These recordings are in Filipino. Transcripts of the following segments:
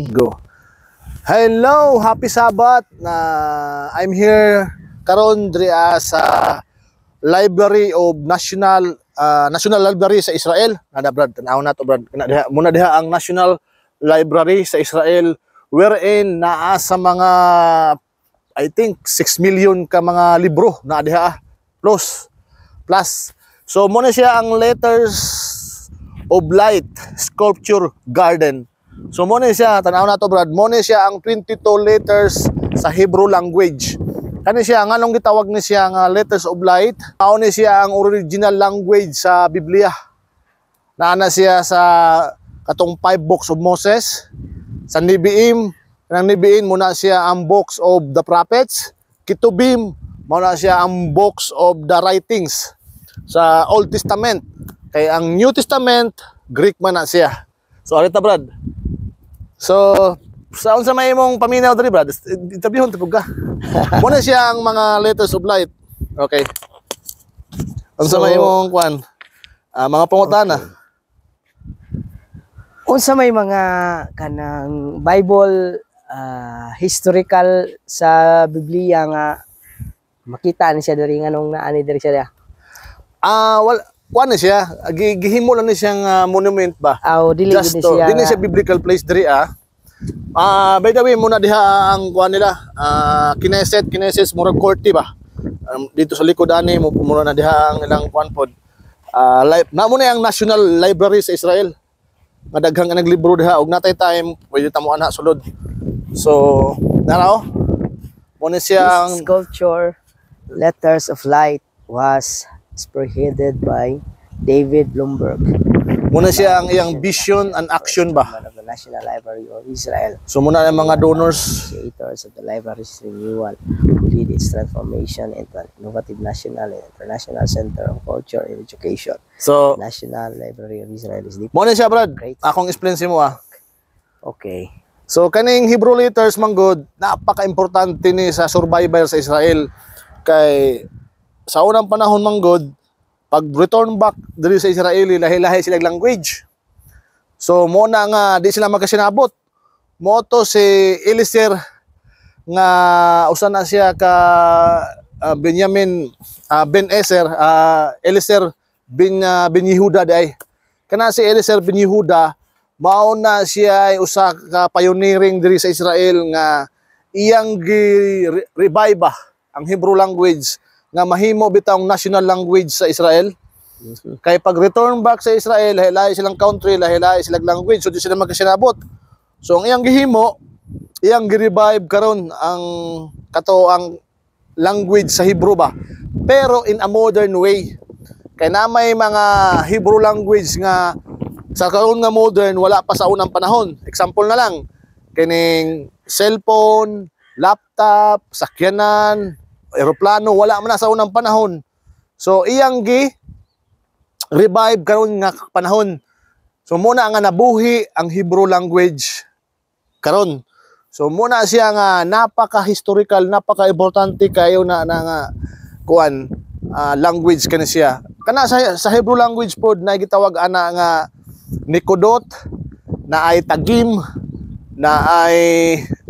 Go. Hello, happy Sabbath. I'm here karon diri sa Library of National Library sa Israel. Nada brad, tanaw na to brad. Muna diha ang National Library sa Israel wherein naa sa mga I think 6 million ka mga libro na diha plus. So muna siya ang Letters of Light Sculpture Garden. So mo ni siya, tanaw na to brad, mo ni siya ang 22 letters sa Hebrew language. Kani siya, nga nung gitawag ni siya nga Letters of Light, mao ni siya ang original language sa Biblia. Naana siya sa katong 5 books of Moses, sa Nevi'im, kanang Nevi'im muna siya ang books of the prophets, Ketubim, muna siya ang books of the writings sa Old Testament. Kay ang New Testament, Greek man na siya. So arita brad. So, sa unsa may imong paminaw diri brad? Interviewon tipog ka. Muna siya ang mga Letters of Light. Okay. Unsa may imong kwan? Mga pangutana. Okay. Unsa may mga kanang Bible historical sa Biblia nga makita ni siya diri nganong naani diri siya. Kuan siya, gihimo lang ni siyang monument ba? Dili siya. Dili siya biblical place diri by the way, muna diha ang kuan nila, Knesset murag courty ba? Dito sa likod ani mo muna na diha ang ilang kuan pod. Na muna ang National Library sa Israel. Nga daghang naglibro diha og natay time pwede ta mo ana sulod. So, naraw. Muna siya ang sculpture Letters of Light was spearheaded by David Bloomberg. Muna siya ang iyang vision and action ba? Of the National Library of Israel. So muna ang mga donors. Creators of the library's renewal lead its transformation into an innovative national and international center of culture and education. So, National Library of Israel is the muna siya brad. Akong explain si mo Okay. So kaning Hebrew letters manggod, napaka-importante ni sa survival sa Israel kay sa unang panahon manggod, pag return back diri sa Israel, lahi-lahi silang language. So mo na nga di sila magkasinabot. Mo to si Eliezer nga usa na siya ka Benjamin Ben Ezer, Eliezer bin Yehuda day. Kana si Eliezer bin Yehuda mao na siya ay usa ka pioneering diri sa Israel nga iyang revive ang Hebrew language nga mahimo bitang national language sa Israel. Kay pag return back sa Israel, lahi-lahi silang country, lahi-lahi silang language, so di sila magkasinabot. So ang iyang gihimo, iyang gi-revive karon ang ang language sa Hebrew ba. Pero in a modern way. Kay na may mga Hebrew language nga sa karon nga modern wala pa sa unang panahon. Example na lang, kining cellphone, laptop, sakyanan, eroplano, wala man na sa unang panahon. So iyang revive karon nga panahon. So muna nga nabuhi ang Hebrew language karon. So muna siya nga napaka-historical, napaka-importante kayo na nga kuan language kani siya. Kana sa Hebrew language pod na gitawag ana nga Nikodot, na ay Tagim, na ay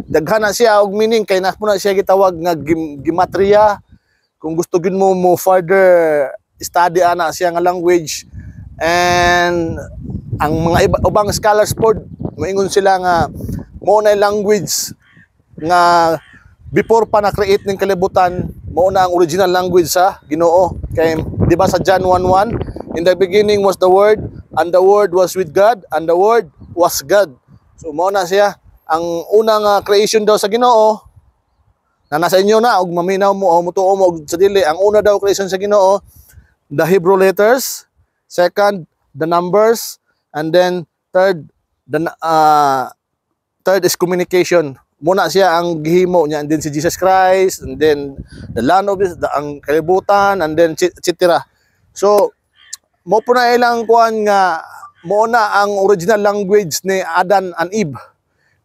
daghan na siya og meaning kay na siya gitawag nga gematria. Kung gusto gid mo further study ana siya nga language, and ang mga ubang scholars pod moingon sila nga mo na language nga before pa na create ning kalibutan, mo na ang original language sa Ginoo. Kay di ba sa John 1:1, in the beginning was the word, and the word was with God, and the word was God. So mo na siya ang unang creation daw sa Ginoo na nasa inyo na og maminaw mo o mutuo mo sa dili. Ang una daw creation sa Ginoo, the Hebrew letters, second the numbers, and then third is communication. Muna siya ang gihimo niya, and then si Jesus Christ, and then the land of ang kalibutan, and then etc. So mo po na ilang kuan nga mo na ang original language ni Adam and Eve.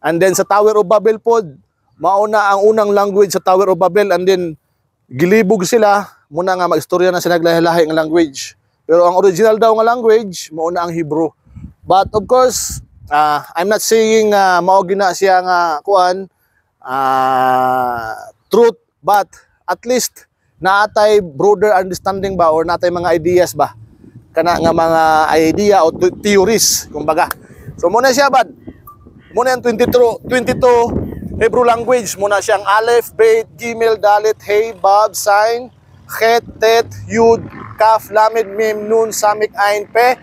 And then sa Tower of Babel pod, mauna ang unang language sa Tower of Babel, and then gilibog sila, muna nga magstorya na sila naglahi-lahi ng language. Pero ang original daw nga language, mauna ang Hebrew. But of course, I'm not saying mao gina siya nga kuan truth, but at least naatay broader understanding ba or naatay mga ideas ba kana nga mga idea o theories kumbaga. So muna siya bad. Muna yung 22 Hebrew language, muna siyang Aleph, Bet, Gimel, Dalet, Hey, Bab, Sin, Chet, Tet, Yud, Kaf, Lamed, Mem, Nun, Samik, Ain, Pe,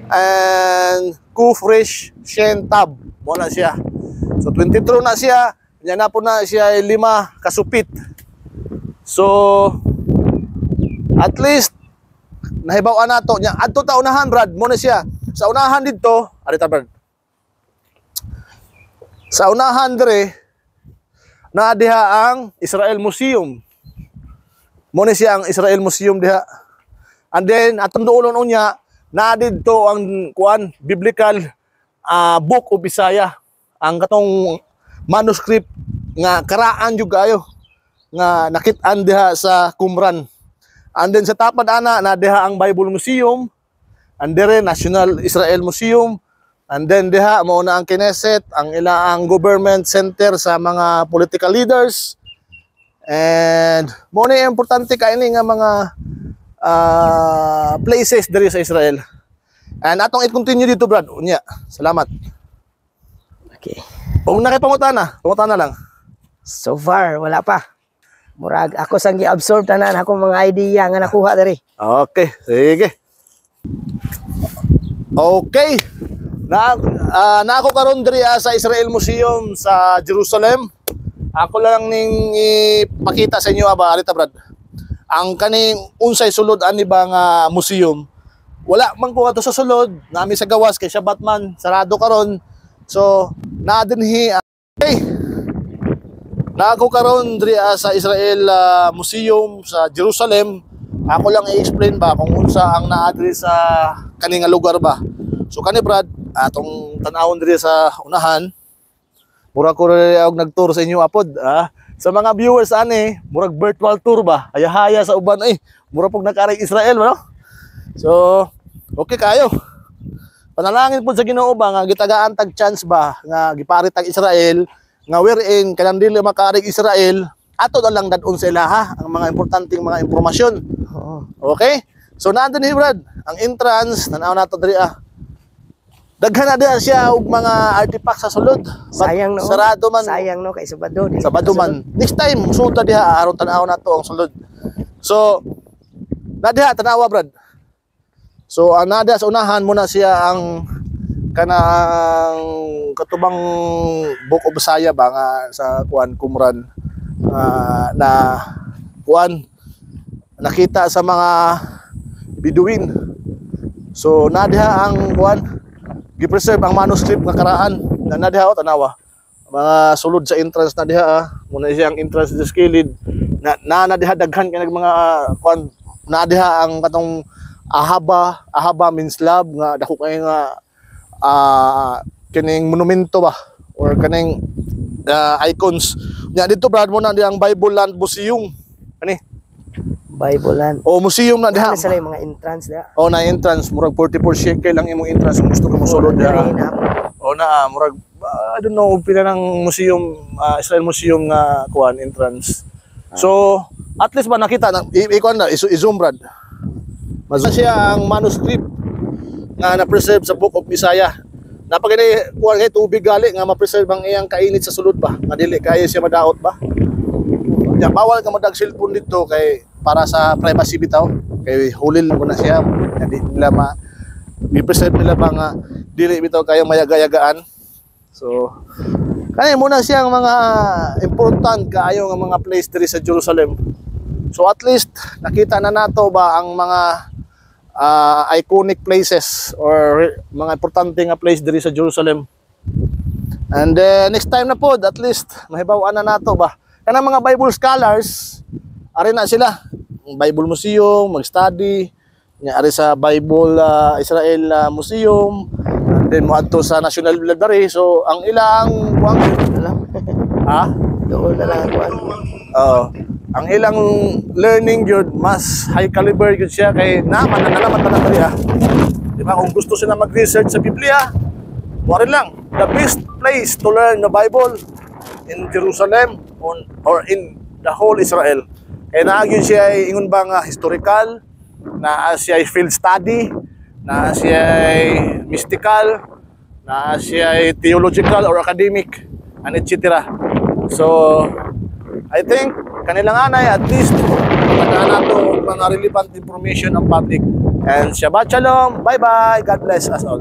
and Kuf, Resh, Shen, Tab. Muna siya. So 22 na siya. Yan na po na siya 5 kasupit. So at least nahibaw na to nya adto ta unahan brad mo na siya sa unahan dito arita brad sa unahan dire na diha ang Israel Museum mo na siya ang Israel Museum diha, and then atong duolon unya na didto ang kuan biblical book of Isaiah, ang katong manuscript nga karaan jud kayo nga nakit-an diha sa Qumran. And then sa tapad ana na diha ang Bible Museum, and dire National Israel Museum, and then diha mao na ang Knesset, ang ilaang government center sa mga political leaders. And mao na importante kaini nga mga places diri sa Israel. And atong i-continue dito brad. Unya. Salamat. Okay. Kung nakipangutana lang. So far wala pa. Murag ako sang gi-absorb tanan ako mga idea nga nakuha diri. Okay, sige. Okay. Na ako karon diri sa Israel Museum sa Jerusalem. Ako lang ning ipakita sa inyo ba arita brad. Ang kaning unsay sulod ani ba nga museum. Wala man ko ato sa sulod, nami sa gawas kay Shabbat man, sarado karon. So, na dinhi okay. Na ako karon diri sa Israel Museum sa Jerusalem. Ako lang i-explain ba kung unsa ang naa diri sa kani nga lugar ba. So kani brad, atong tan-awon diri sa unahan. Murag ko og nag-tour sa inyo apod. Sa mga viewers ani, murag virtual tour ba. Haya-haya sa uban murag pug nakaray Israel no. So, okay kayo. Panalangin po sa Ginoo ba nga gitagaan tag chance ba nga giparit tag Israel nga wherein kanang dili makarig Israel ato na lang dadon sa ilaha ang mga importanteng mga impormasyon. Okay? So nandun ni Brad ang entrance tanaw nato diri daghan na diha siya og mga artifacts sa sulod. Sayang no. Sarado man. Sayang no kay Sabado. Sabado man. Next time musuta diha aron tanaw nato ang sulod. So na diha tanawa Brad. So nada sa unahan muna siya ang kanang katubang Book of Isaiah ba nga sa kuan Qumran na kuan nakita sa mga Biduin. So nadiha ang kuan gi-preserve ang manuscript nga karaan na nadiha tanawa mga sulod sa entrance na diha muna siya ang entrance sa skilid na nadiha daghan kanang mga kuan nadiha ang katong ahaba means love nga dako kay nga kining monumento ba or kaning icons nya dito brad mo na ang Bible Land Museum ani Bible Land museum na diha sila yung mga entrance diha na entrance murag 44 shekel lang imong entrance kung gusto ka mosulod diha murag I don't know pila ng museum Israel Museum nga kuan entrance so at least ba nakita ikuan na i-zoom brad mazuma siya ang manuscript nga na-preserve sa Book of Isaiah. Napagani kuan kay tubig gali nga ma-preserve ang iyang kainit sa sulod ba. Nga dili kaya siya madaot ba. Ya bawal ka madag cellphone dito kay para sa privacy bitaw. Kay hulil mo na siya. Hindi nila i-preserve nila ba nga dili bitaw kayo mayaga-yagaan. So kani muna siyang mga important kaayo nga mga place diri sa Jerusalem. So at least nakita na nato ba ang mga iconic places or mga importante nga place diri sa Jerusalem. And next time na pod at least mahibaw-an na nato ba. Kanang mga Bible scholars ari na sila. Bible Museum mag-study nya ari sa Bible Israel Museum and then moadto sa National Library. So ang ilang kuang doon na lang kuan. Ang ilang learning yun, mas high caliber yun siya kay naman na diri Di ba? Kung gusto sila mag-research sa Biblia, wari lang, the best place to learn the Bible in Jerusalem or in the whole Israel. Kaya naagyon siya ay ingon ba nga historical, na siya ay field study, na siya ay mystical, na siya ay theological or academic, and etc. So, I think kanilang anay at least matandaan nato mga relevant information ang public. And Shabbat Shalom, bye bye, God bless us all.